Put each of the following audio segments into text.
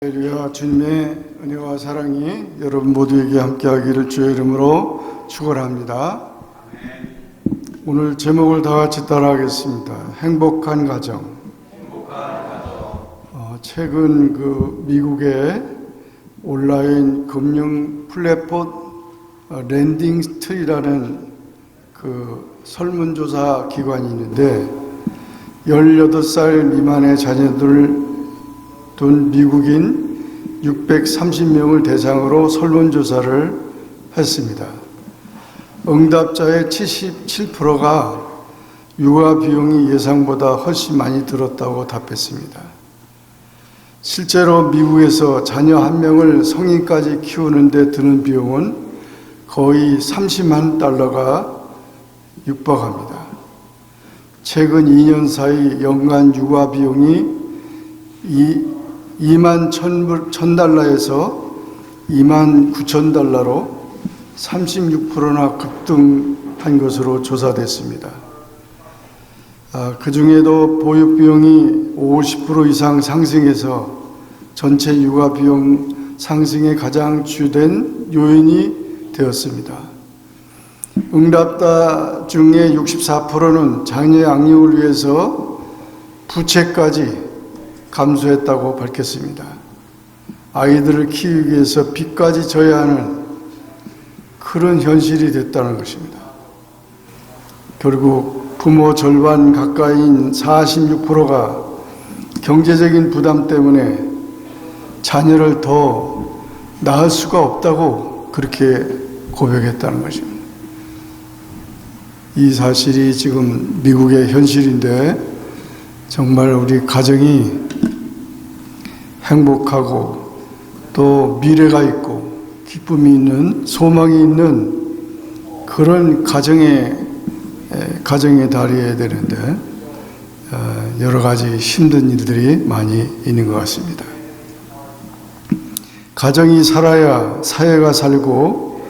할렐루야. 주님의 은혜와 사랑이 여러분 모두에게 함께하기를 주의 이름으로 축원합니다. 오늘 제목을 다 같이 따라하겠습니다. 행복한 가정. 최근 미국의 온라인 금융 플랫폼 랜딩스트리라는 설문조사 기관이 있는데 18살 미만의 자녀들 둔 미국인 630명을 대상으로 설문조사를 했습니다. 응답자의 77%가 육아 비용이 예상보다 훨씬 많이 들었다고 답했습니다. 실제로 미국에서 자녀 한 명을 성인까지 키우는 데 드는 비용은 거의 30만 달러가 육박합니다. 최근 2년 사이 연간 육아 비용이 2만 1,000달러에서 2만 9천 달러로 36%나 급등한 것으로 조사됐습니다. 그 중에도 보육 비용이 50% 이상 상승해서 전체 육아 비용 상승의 가장 주된 요인이 되었습니다. 응답자 중에 64%는 자녀 양육을 위해서 부채까지 감수했다고 밝혔습니다. 아이들을 키우기 위해서 빚까지 져야 하는 그런 현실이 됐다는 것입니다. 결국 부모 절반 가까이인 46%가 경제적인 부담 때문에 자녀를 더 낳을 수가 없다고 그렇게 고백했다는 것입니다. 이 사실이 지금 미국의 현실인데 정말 우리 가정이 행복하고 또 미래가 있고 기쁨이 있는 소망이 있는 그런 가정에 달려야 되는데 여러 가지 힘든 일들이 많이 있는 것 같습니다. 가정이 살아야 사회가 살고,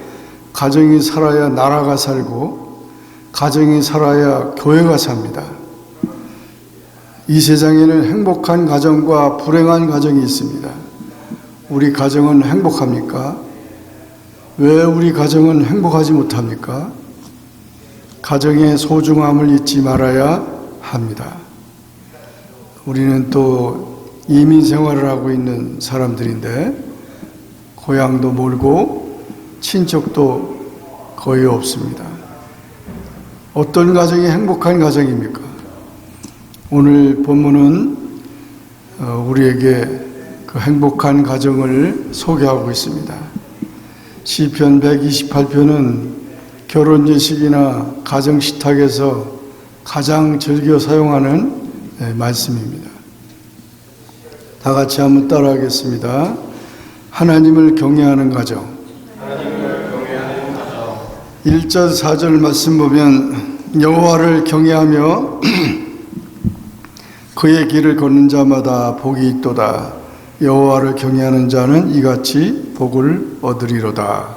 가정이 살아야 나라가 살고, 가정이 살아야 교회가 삽니다. 이 세상에는 행복한 가정과 불행한 가정이 있습니다. 우리 가정은 행복합니까? 왜 우리 가정은 행복하지 못합니까? 가정의 소중함을 잊지 말아야 합니다. 우리는 또 이민 생활을 하고 있는 사람들인데 고향도 멀고 친척도 거의 없습니다. 어떤 가정이 행복한 가정입니까? 오늘 본문은 우리에게 그 행복한 가정을 소개하고 있습니다. 시편 128편은 결혼 예식이나 가정 식탁에서 가장 즐겨 사용하는 말씀입니다. 다 같이 한번 따라하겠습니다. 하나님을 경외하는 가정. 1절 4절 말씀 보면 여호와를 경외하며 그의 길을 걷는 자마다 복이 있도다. 여호와를 경외하는 자는 이같이 복을 얻으리로다.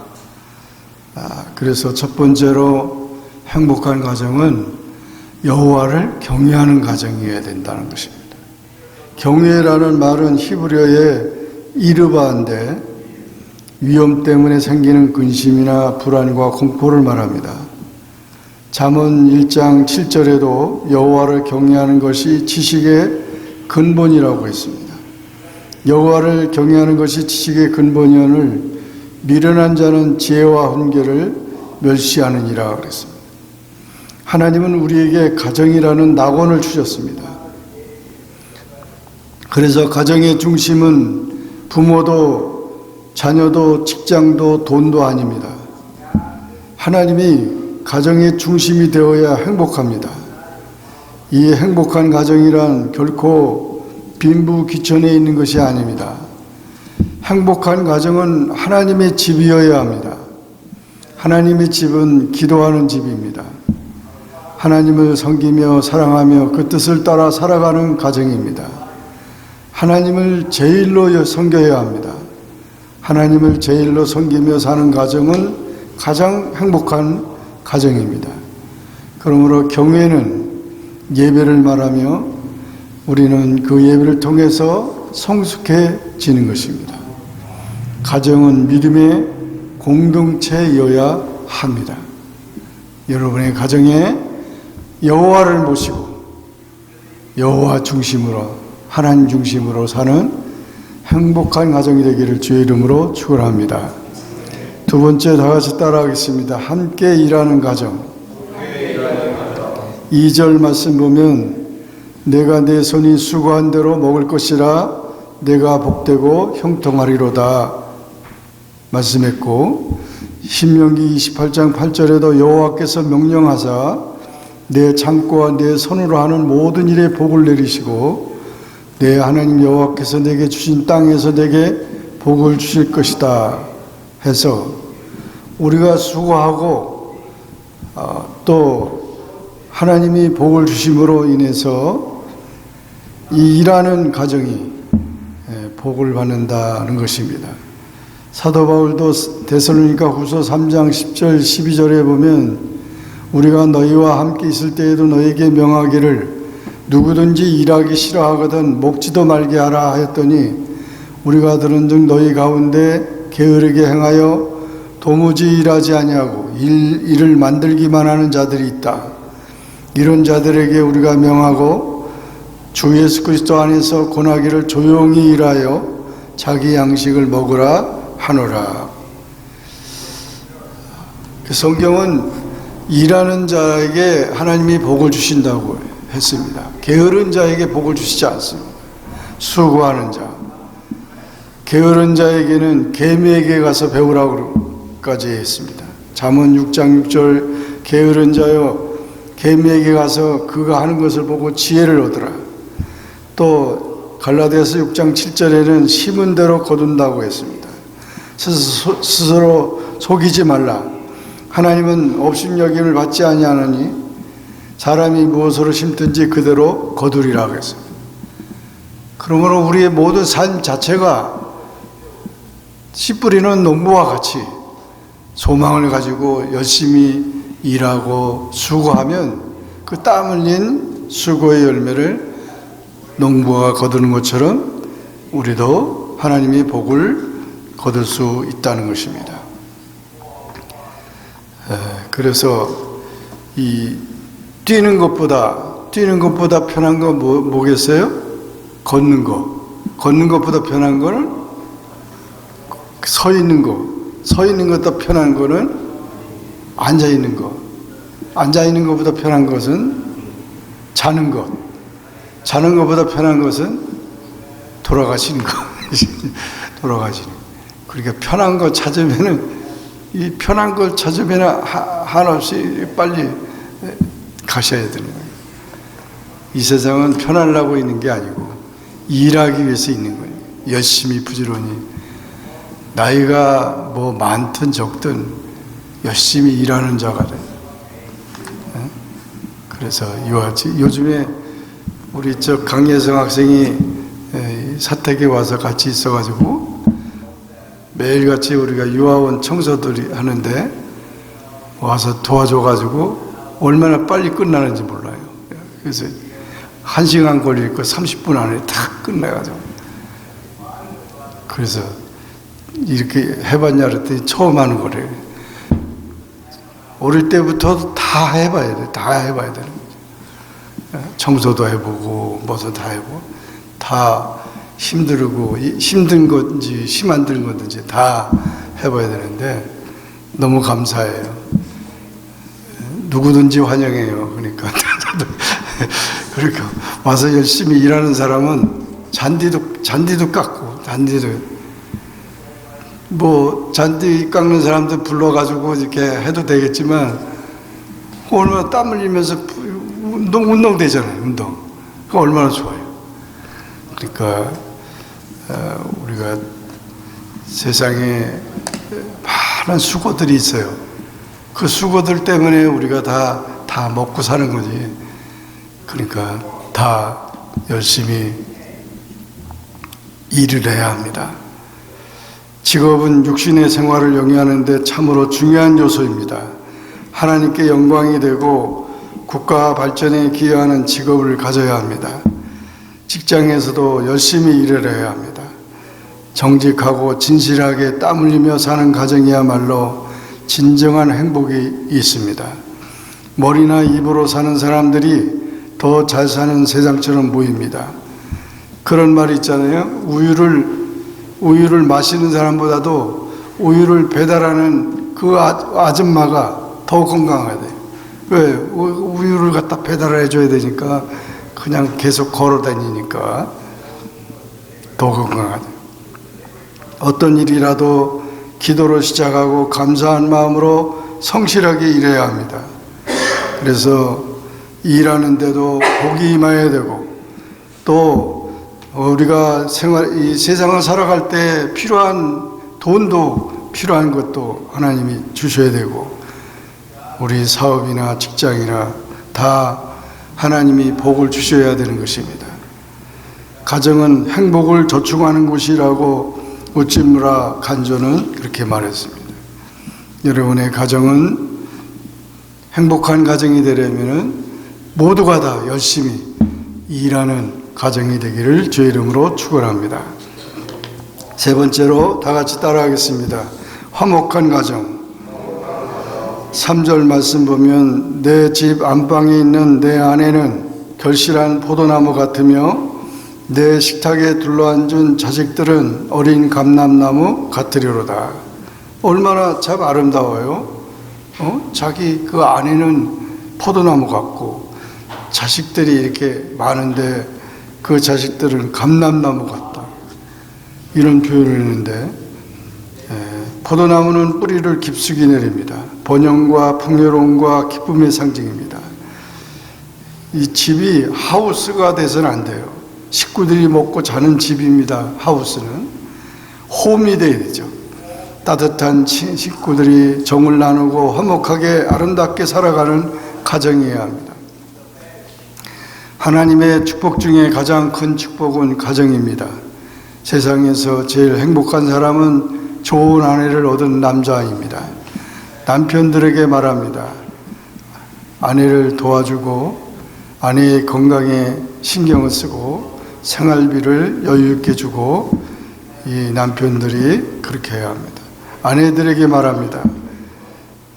그래서 첫 번째로 행복한 가정은 여호와를 경외하는 가정이어야 된다는 것입니다. 경외라는 말은 히브리어의 이르바인데 위험 때문에 생기는 근심이나 불안과 공포를 말합니다. 잠언 1장 7절에도 여호와를 경외하는 것이 지식의 근본이라고 했습니다. 여호와를 경외하는 것이 지식의 근본이오늘 미련한 자는 지혜와 훈계를 멸시하느니라 그랬습니다. 하나님은 우리에게 가정이라는 낙원을 주셨습니다. 그래서 가정의 중심은 부모도 자녀도 직장도 돈도 아닙니다. 하나님이 가정의 중심이 되어야 행복합니다. 이 행복한 가정이란 결코 빈부귀천에 있는 것이 아닙니다. 행복한 가정은 하나님의 집이어야 합니다. 하나님의 집은 기도하는 집입니다. 하나님을 섬기며 사랑하며 그 뜻을 따라 살아가는 가정입니다. 하나님을 제일로 섬겨야 합니다. 하나님을 제일로 섬기며 사는 가정은 가장 행복한 가정입니다. 그러므로 경외는 예배를 말하며 우리는 그 예배를 통해서 성숙해지는 것입니다. 가정은 믿음의 공동체여야 합니다. 여러분의 가정에 여호와를 모시고 여호와 중심으로, 하나님 중심으로 사는 행복한 가정이 되기를 주의 이름으로 축원합니다. 두 번째, 다 같이 따라하겠습니다. 함께 일하는 가정. 2절 말씀 보면 내가 내 손이 수고한 대로 먹을 것이라 내가 복되고 형통하리로다 말씀했고, 신명기 28장 8절에도 여호와께서 명령하사 내 창고와 내 손으로 하는 모든 일에 복을 내리시고 내 하나님 여호와께서 내게 주신 땅에서 내게 복을 주실 것이다 해서, 우리가 수고하고 또 하나님이 복을 주심으로 인해서 이 일하는 가정이 복을 받는다는 것입니다. 사도 바울도 데살로니가 후서 3장 10절 12절에 보면 우리가 너희와 함께 있을 때에도 너희에게 명하기를 누구든지 일하기 싫어하거든 먹지도 말게 하라 하였더니 우리가 들은즉 너희 가운데 게으르게 행하여 도무지 일하지 아니하고 일을 만들기만 하는 자들이 있다. 이런 자들에게 우리가 명하고 주 예수 그리스도 안에서 권하기를 조용히 일하여 자기 양식을 먹으라 하노라. 성경은 일하는 자에게 하나님이 복을 주신다고 했습니다. 게으른 자에게 복을 주시지 않습니다. 수고하는 자, 게으른 자에게는 개미에게 가서 배우라고까지 했습니다. 잠언 6장 6절 게으른 자여 개미에게 가서 그가 하는 것을 보고 지혜를 얻으라. 또 갈라디아서 6장 7절에는 심은 대로 거둔다고 했습니다. 스스로 속이지 말라. 하나님은 업신여김을 받지 아니하느니 사람이 무엇으로 심든지 그대로 거두리라고 했습니다. 그러므로 우리의 모든 삶 자체가 씨 뿌리는 농부와 같이 소망을 가지고 열심히 일하고 수고하면 그 땀 흘린 수고의 열매를 농부가 거두는 것처럼 우리도 하나님의 복을 거둘 수 있다는 것입니다. 그래서 이 뛰는 것보다 편한 건 뭐겠어요? 걷는 것보다 편한 거는 서 있는 것보다 편한 거는 앉아 있는 것보다 편한 것은 자는 것보다 편한 것은 돌아가시는 것. 그러니까 편한 거 찾으면은 이 편한 걸 찾으면 한없이 빨리 가셔야 되는 거예요. 이 세상은 편하려고 있는 게 아니고 일하기 위해서 있는 거예요. 열심히 부지런히 나이가 뭐 많든 적든 열심히 일하는 자가 돼요. 그래서 이와 같이 요즘에 우리 강예성 학생이 사택에 와서 같이 있어가지고 매일같이 우리가 유아원 청소들이 하는데 와서 도와줘가지고 얼마나 빨리 끝나는지 몰라요. 그래서 1시간 걸릴 거 30분 안에 다 끝내가지고. 그래서 이렇게 해봤냐 그랬더니 처음 하는 거래요. 어릴 때부터 다 해봐야 돼. 다 해봐야 되는 거죠. 청소도 해보고 뭐도 다 해보고 다 힘들고 힘든 건지 심한 든 건지 다 해봐야 되는데 너무 감사해요. 누구든지 환영해요. 그러니까 와서 열심히 일하는 사람은 잔디도 깎고 뭐 잔디 깎는 사람들 불러가지고 이렇게 해도 되겠지만 얼마나 땀 흘리면서 운동 되잖아요. 운동. 그거 얼마나 좋아요. 그러니까 우리가 세상에 많은 수고들이 있어요. 그 수고들 때문에 우리가 다 먹고 사는 거지. 그러니까 다 열심히 일을 해야 합니다. 직업은 육신의 생활을 영위하는 데 참으로 중요한 요소입니다. 하나님께 영광이 되고 국가 발전에 기여하는 직업을 가져야 합니다. 직장에서도 열심히 일을 해야 합니다. 정직하고 진실하게 땀 흘리며 사는 가정이야말로 진정한 행복이 있습니다. 머리나 입으로 사는 사람들이 더 잘 사는 세상처럼 보입니다. 그런 말이 있잖아요. 우유를 마시는 사람보다도 우유를 배달하는 그 아줌마가 더 건강하대. 왜? 우유를 갖다 배달해 줘야 되니까 그냥 계속 걸어 다니니까 더 건강하대. 어떤 일이라도 기도로 시작하고 감사한 마음으로 성실하게 일해야 합니다. 그래서 일하는데도 복이 임해야 되고, 또 우리가 이 세상을 살아갈 때 필요한 돈도 필요한 것도 하나님이 주셔야 되고, 우리 사업이나 직장이나 다 하나님이 복을 주셔야 되는 것입니다. 가정은 행복을 저축하는 곳이라고 우찌무라 간조는 그렇게 말했습니다. 여러분의 가정은 행복한 가정이 되려면 모두가 다 열심히 일하는 가정이 되기를 주의 이름으로 축원합니다. 세 번째로 다 같이 따라하겠습니다. 화목한 가정. 3절 말씀 보면 내 집 안방에 있는 내 아내는 결실한 포도나무 같으며 내 식탁에 둘러앉은 자식들은 어린 감람나무 같으리로다. 얼마나 참 아름다워요. 자기 그 아내는 포도나무 같고 자식들이 이렇게 많은데 그 자식들은 감람나무 같다. 이런 표현을 했는데, 포도나무는 뿌리를 깊숙이 내립니다. 번영과 풍요로움과 기쁨의 상징입니다. 이 집이 하우스가 돼서는 안 돼요. 식구들이 먹고 자는 집입니다. 하우스는 홈이 돼야 되죠. 따뜻한 식구들이 정을 나누고 화목하게 아름답게 살아가는 가정이어야 합니다. 하나님의 축복 중에 가장 큰 축복은 가정입니다. 세상에서 제일 행복한 사람은 좋은 아내를 얻은 남자입니다. 남편들에게 말합니다. 아내를 도와주고 아내의 건강에 신경을 쓰고 생활비를 여유 있게 주고, 이 남편들이 그렇게 해야 합니다. 아내들에게 말합니다.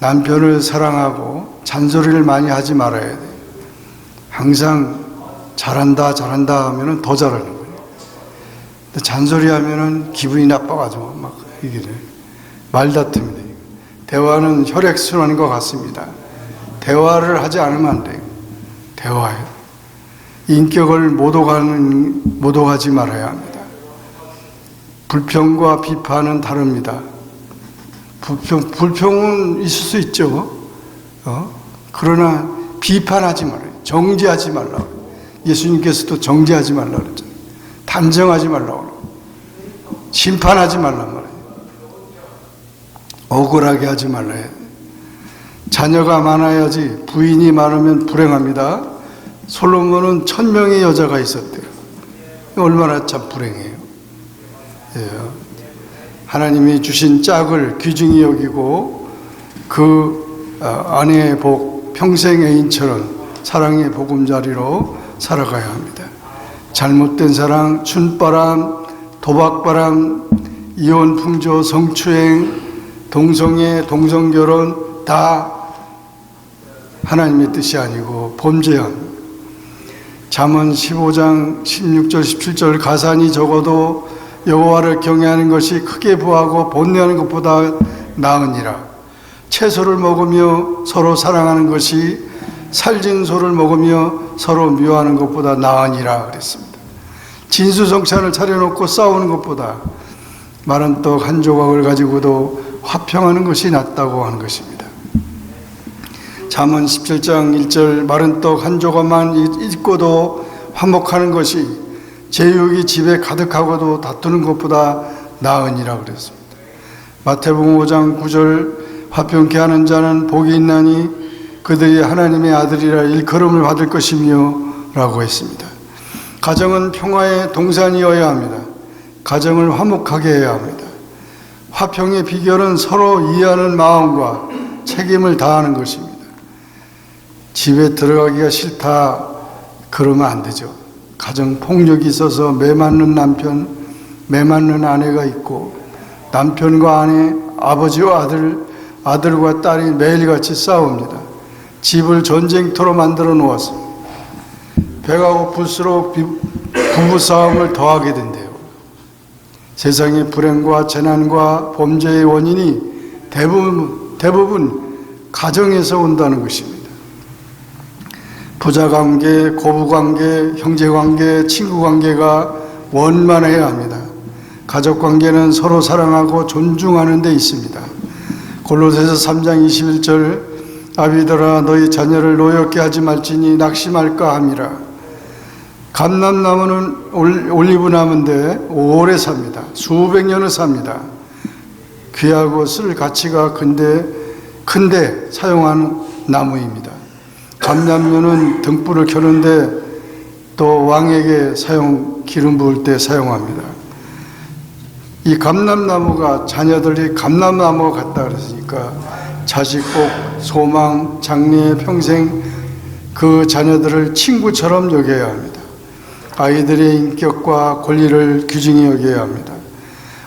남편을 사랑하고 잔소리를 많이 하지 말아야 돼요. 항상 잘한다 하면은 더 잘하는 거예요. 근데 잔소리 하면은 기분이 나빠가지고 막 이게 말다툼이 돼요. 대화는 혈액순환과 같습니다. 대화를 하지 않으면 안 돼요. 대화예요. 인격을 모독하지 말아야 합니다. 불평과 비판은 다릅니다. 불평은 있을 수 있죠. 그러나 비판하지 말아요. 정죄하지 말라고. 예수님께서도 정죄하지 말라고 그랬잖아요. 단정하지 말라고 그래요. 심판하지 말란 말이에요. 억울하게 하지 말라요. 자녀가 많아야지 부인이 많으면 불행합니다. 솔로몬은 1000명의 여자가 있었대요. 얼마나 참 불행해요. 예. 하나님이 주신 짝을 귀중히 여기고 그 아내의 복, 평생 애인처럼 사랑의 보금자리로 살아가야 합니다. 잘못된 사랑, 춘바람, 도박바람, 이혼 풍조, 성추행, 동성애, 동성결혼 다 하나님의 뜻이 아니고 범죄합니다. 잠언 15장 16절 17절 가산이 적어도 여호와를 경외하는 것이 크게 부하고 번뇌하는 것보다 나으니라. 채소를 먹으며 서로 사랑하는 것이 살진 소를 먹으며 서로 미워하는 것보다 나으니라 그랬습니다. 진수성찬을 차려놓고 싸우는 것보다 마른 떡 한 조각을 가지고도 화평하는 것이 낫다고 하는 것입니다. 잠언 17장 1절 마른 떡 한 조각만 잊고도 화목하는 것이 제육이 집에 가득하고도 다투는 것보다 나으니라 그랬습니다. 마태복음 5장 9절 화평케 하는 자는 복이 있나니 그들이 하나님의 아들이라 일컬음을 받을 것이며 라고 했습니다. 가정은 평화의 동산이어야 합니다. 가정을 화목하게 해야 합니다. 화평의 비결은 서로 이해하는 마음과 책임을 다하는 것입니다. 집에 들어가기가 싫다 그러면 안 되죠. 가정 폭력이 있어서 매 맞는 남편, 매 맞는 아내가 있고, 남편과 아내, 아버지와 아들과 딸이 매일같이 싸웁니다. 집을 전쟁터로 만들어 놓았습니다. 배가 고플수록 부부싸움을 더하게 된대요. 세상의 불행과 재난과 범죄의 원인이 대부분 가정에서 온다는 것입니다. 부자관계, 고부관계, 형제관계, 친구관계가 원만해야 합니다. 가족관계는 서로 사랑하고 존중하는 데 있습니다. 골로새서 3장 21절 아비들아 너희 자녀를 노엽게 하지 말지니 낙심할까 함이라. 감람나무는 올리브나무인데 오래 삽니다. 수백 년을 삽니다. 귀하고 쓸 가치가 큰데 사용하는 나무입니다. 감람류는 등불을 켜는데 또 왕에게 기름 부을 때 사용합니다. 이 감람나무가 자녀들이 감람나무가 같다 그랬으니까 자식 복, 소망, 장래, 평생 그 자녀들을 친구처럼 여겨야 합니다. 아이들의 인격과 권리를 귀중히 여겨야 합니다.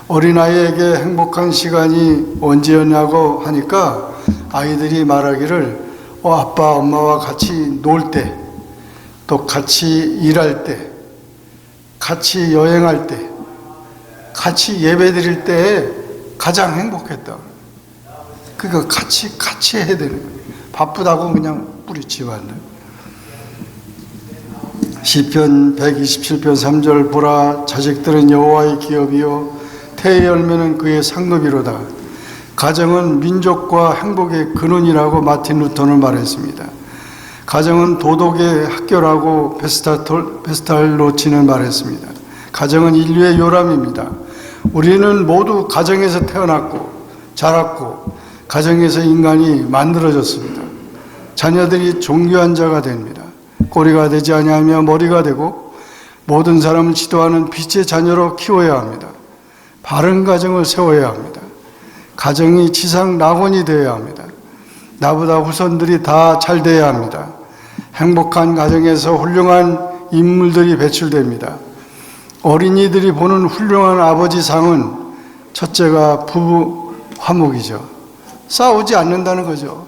어린아이에게 행복한 시간이 언제였냐고 하니까 아이들이 말하기를 아빠, 엄마와 같이 놀 때, 또 같이 일할 때, 같이 여행할 때, 같이 예배 드릴 때에 가장 행복했다. 그러니까 같이 해야 되는 거예요. 바쁘다고 그냥 뿌리치면 안 돼요. 시편 127편 3절 보라 자식들은 여호와의 기업이요 태의 열매는 그의 상급이로다. 가정은 민족과 행복의 근원이라고 마틴 루터는 말했습니다. 가정은 도덕의 학교라고 베스탈로치는 말했습니다. 가정은 인류의 요람입니다. 우리는 모두 가정에서 태어났고 자랐고 가정에서 인간이 만들어졌습니다. 자녀들이 존귀한 자가 됩니다. 꼬리가 되지 아니하며 머리가 되고 모든 사람을 지도하는 빛의 자녀로 키워야 합니다. 바른 가정을 세워야 합니다. 가정이 지상 낙원이 되어야 합니다. 나보다 후손들이 다 잘 돼야 합니다. 행복한 가정에서 훌륭한 인물들이 배출됩니다. 어린이들이 보는 훌륭한 아버지 상은 첫째가 부부 화목이죠. 싸우지 않는다는 거죠.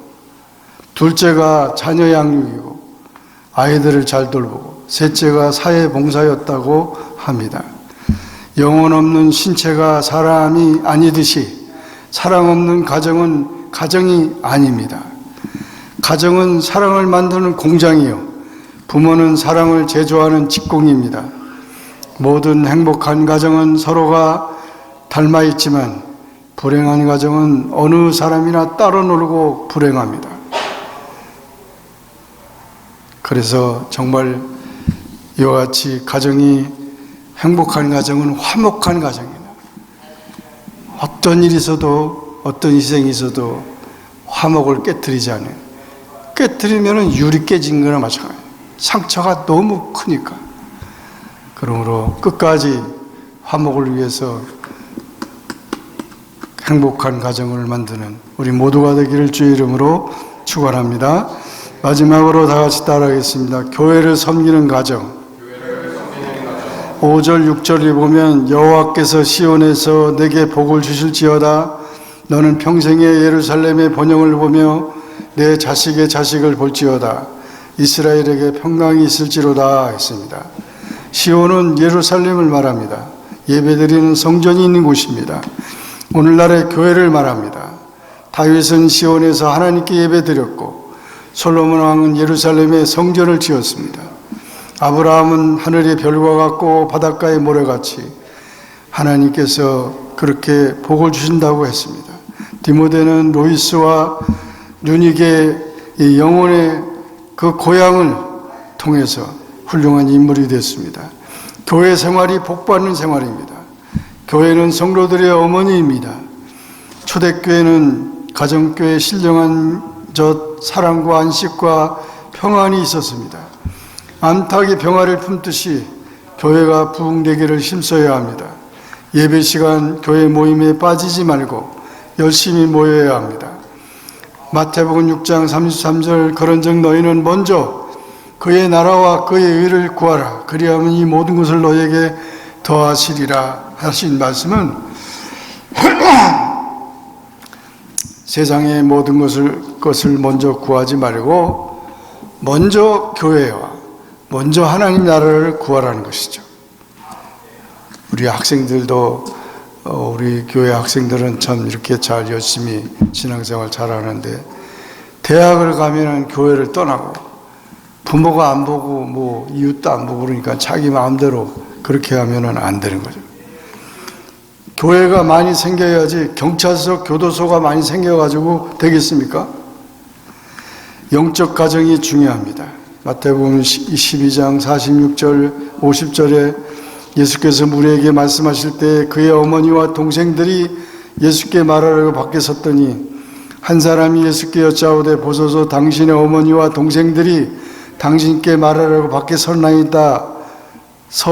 둘째가 자녀 양육이고 아이들을 잘 돌보고 셋째가 사회 봉사였다고 합니다. 영혼 없는 신체가 사람이 아니듯이 사랑 없는 가정은 가정이 아닙니다. 가정은 사랑을 만드는 공장이요 부모는 사랑을 제조하는 직공입니다. 모든 행복한 가정은 서로가 닮아 있지만 불행한 가정은 어느 사람이나 따로 놀고 불행합니다. 그래서 정말 이와 같이 가정이 행복한 가정은 화목한 가정입니다. 어떤 일이 있어도 어떤 희생이 있어도 화목을 깨트리지 않아요. 깨트리면 유리 깨진 거나 마찬가지예요. 상처가 너무 크니까. 그러므로 끝까지 화목을 위해서 행복한 가정을 만드는 우리 모두가 되기를 주의 이름으로 축원합니다. 마지막으로 다 같이 따라하겠습니다. 교회를 섬기는 가정. 5절 6절에 보면 여호와께서 시온에서 내게 복을 주실지어다. 너는 평생에 예루살렘의 번영을 보며 내 자식의 자식을 볼지어다. 이스라엘에게 평강이 있을지로다 했습니다. 시온은 예루살렘을 말합니다. 예배드리는 성전이 있는 곳입니다. 오늘날의 교회를 말합니다. 다윗은 시온에서 하나님께 예배드렸고 솔로몬 왕은 예루살렘에 성전을 지었습니다. 아브라함은 하늘의 별과 같고 바닷가의 모래같이 하나님께서 그렇게 복을 주신다고 했습니다. 디모데는 로이스와 유닉의 영혼의 그 고향을 통해서 훌륭한 인물이 됐습니다. 교회 생활이 복받는 생활입니다. 교회는 성도들의 어머니입니다. 초대교회는 가정교회의 신령한 사랑과 안식과 평안이 있었습니다. 암탉이 병아리를 품듯이 교회가 부흥되기를 힘써야 합니다. 예배 시간 교회 모임에 빠지지 말고 열심히 모여야 합니다. 마태복음 6장 33절 그런즉 너희는 먼저 그의 나라와 그의 의를 구하라. 그리하면 이 모든 것을 너에게 더하시리라 하신 말씀은 세상의 모든 것을 먼저 구하지 말고 먼저 교회와 먼저 하나님 나라를 구하라는 것이죠. 우리 학생들도 우리 교회 학생들은 참 이렇게 잘 열심히 신앙생활 잘하는데 대학을 가면은 교회를 떠나고 부모가 안 보고 뭐 이웃도 안 보고 그러니까 자기 마음대로 그렇게 하면은 안 되는 거죠. 교회가 많이 생겨야지 경찰서, 교도소가 많이 생겨가지고 되겠습니까? 영적 가정이 중요합니다. 마태복음 12장 46절 50절에 예수께서 무리에게 말씀하실 때 그의 어머니와 동생들이 예수께 말하려고 밖에 섰더니 한 사람이 예수께 여짜오되 보소서 당신의 어머니와 동생들이 당신께 말하려고 밖에 서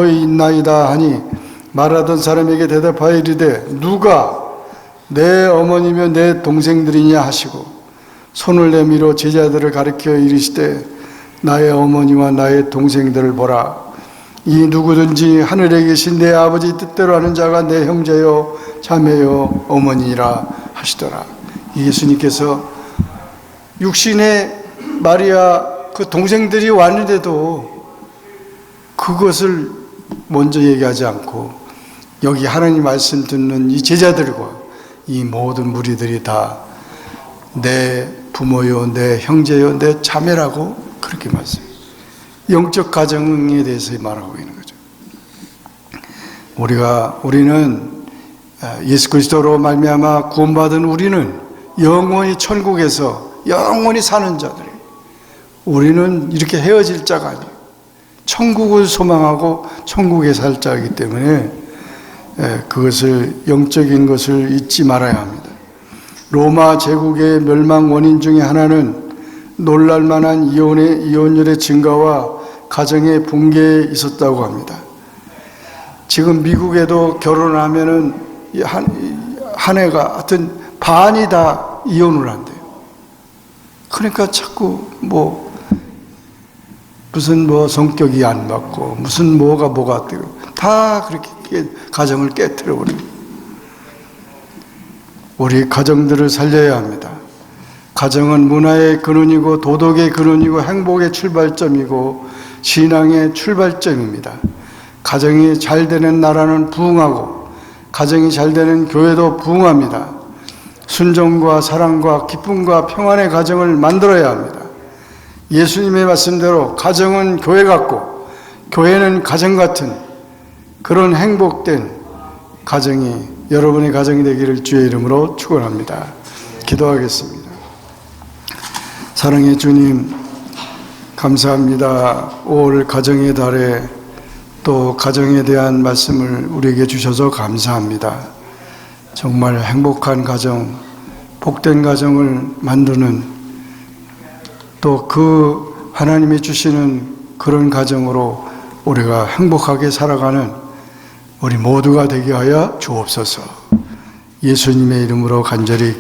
있나이다 하니 말하던 사람에게 대답하여 이르되 누가 내 어머니며 내 동생들이냐 하시고 손을 내밀어 제자들을 가리켜 이르시되 나의 어머니와 나의 동생들을 보라. 이 누구든지 하늘에 계신 내 아버지 뜻대로 하는 자가 내 형제요 자매요 어머니라 하시더라. 예수님께서 육신의 마리아 그 동생들이 왔는데도 그것을 먼저 얘기하지 않고 여기 하나님 말씀 듣는 이 제자들과 이 모든 무리들이 다 내 부모요, 내 형제요, 내 자매라고 그렇게 말씀해요. 영적 가정에 대해서 말하고 있는 거죠. 우리는 예수 그리스도로 말미암아 구원받은 우리는 영원히 천국에서 영원히 사는 자들이에요. 우리는 이렇게 헤어질 자가 아니에요. 천국을 소망하고 천국에 살 자이기 때문에 그것을 영적인 것을 잊지 말아야 합니다. 로마 제국의 멸망 원인 중에 하나는 놀랄만한 이혼율의 증가와 가정의 붕괴에 있었다고 합니다. 지금 미국에도 결혼하면은 한 해가 하여튼 반이 다 이혼을 한대요. 그러니까 자꾸 무슨 성격이 안 맞고 무슨 뭐가 되고 다 그렇게 가정을 깨트려 버립니다. 우리 가정들을 살려야 합니다. 가정은 문화의 근원이고 도덕의 근원이고 행복의 출발점이고 신앙의 출발점입니다. 가정이 잘 되는 나라는 부흥하고 가정이 잘 되는 교회도 부흥합니다. 순종과 사랑과 기쁨과 평안의 가정을 만들어야 합니다. 예수님의 말씀대로 가정은 교회 같고 교회는 가정 같은 그런 행복된 가정이 여러분의 가정이 되기를 주의 이름으로 축원합니다. 기도하겠습니다. 사랑의 주님, 감사합니다. 올 가정의 달에 또 가정에 대한 말씀을 우리에게 주셔서 감사합니다. 정말 행복한 가정, 복된 가정을 만드는 또 그 하나님이 주시는 그런 가정으로 우리가 행복하게 살아가는 우리 모두가 되게 하여 주옵소서. 예수님의 이름으로 간절히